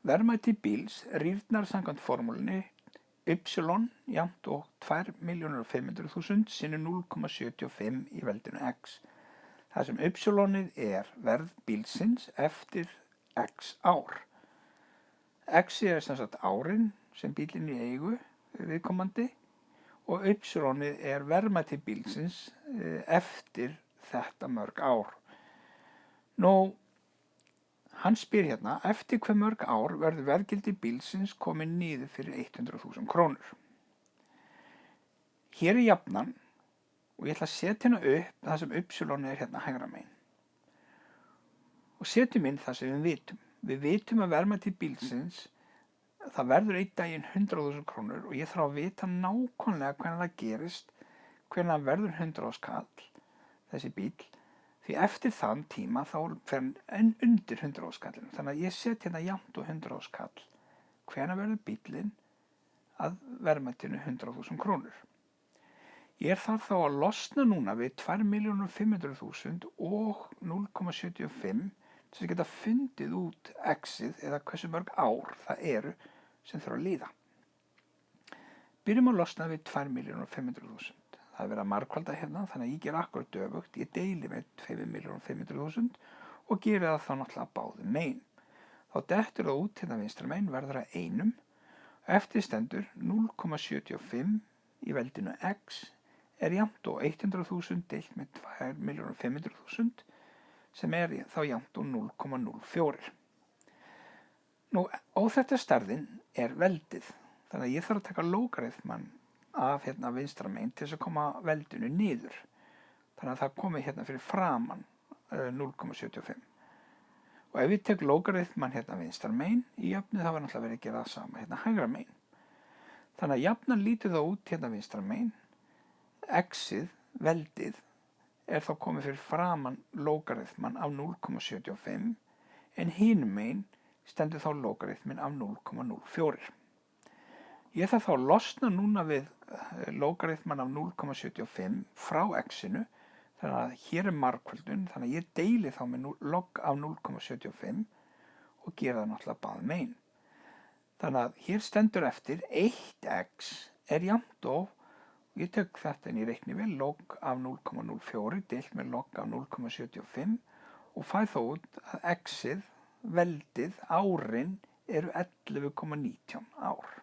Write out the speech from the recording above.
verðmæti bíls rýrnar samkvæmt formúlunni y jafnt og 2.500.000 sinnum 0,75 í veldinu x. Það sem y-ið er verð bílsins eftir x ár. X-ið er sem sagt árin sem bílinn í eigu viðkomandi og y-ið er verðmæti bílsins eftir þetta mörg ár. Nú, hann spyr hérna, eftir hve mörg ár verður verðgildi bílsins komin niður fyrir 100.000 krónur. Hér er jafnan og ég ætla að setja hérna upp það sem y er hérna hægra megin. Og setjum inn það sem við vitum. Við vitum að verðmæti bílsins, það verður einn daginn 100.000 krónur og ég þarf að vita nákvæmlega hvernig það gerist, hvernig það verður 100.000 kall, þessi bíl. Því eftir þann tíma þá fer hann undir 100.000 kallinu. Þannig að ég set hérna jafnt og 100.000 kall. Hvenær verður bílinn að verðmætinu 100.000 krónur? Ég er þar þá að losna núna við 2.500.000 og 0,75 til að geta fundið út x-ið eða hversu mörg ár það eru sem þurfa að líða. Byrjum að losna við 2.500.000. Það er verið að margfalda hérna, þannig að ég ger akkurat öfugt. Ég deili með 2.500.000 og geri það þá náttúrulega báðum megin. Þá dettur það út hérna vinstra megin, verður það einum. Eftir stendur 0,75 í veldinu x er jafnt og 100.000 deilt með 2.500.000 sem er þá jafnt og 0,04. Nú, óþekkta stærðin er veldið, þannig að ég þarf að taka lógarithman af hérna vinstra megin til þess að koma veldinu niður. Þannig að það komi hérna fyrir framan 0,75. Og ef ég tek lógarithman hérna vinstra megin í jöfnu þá var náttúrulega verið að gera það sama hérna hægra megin. Þannig að jafnan lítur það út hérna vinstra megin. X-ið, veldið, er þá komið fyrir framan lógarithman af 0,75 en hinum megin stendur þá lógarithmin af 0,04. Ég þarf þá að losna núna við lógarithman af 0,75 frá x-inu, þannig að hér er margföldun, þannig að ég deili þá með log af 0,75 og gera það náttúrulega báðum megin. Þannig að hér stendur eftir 1x er jafnt og ég tek þetta inn í reiknivél, log af 0,04 deilt með log af 0,75 og fæ þá út að x-ið, veldið, árin eru 11,19 ár.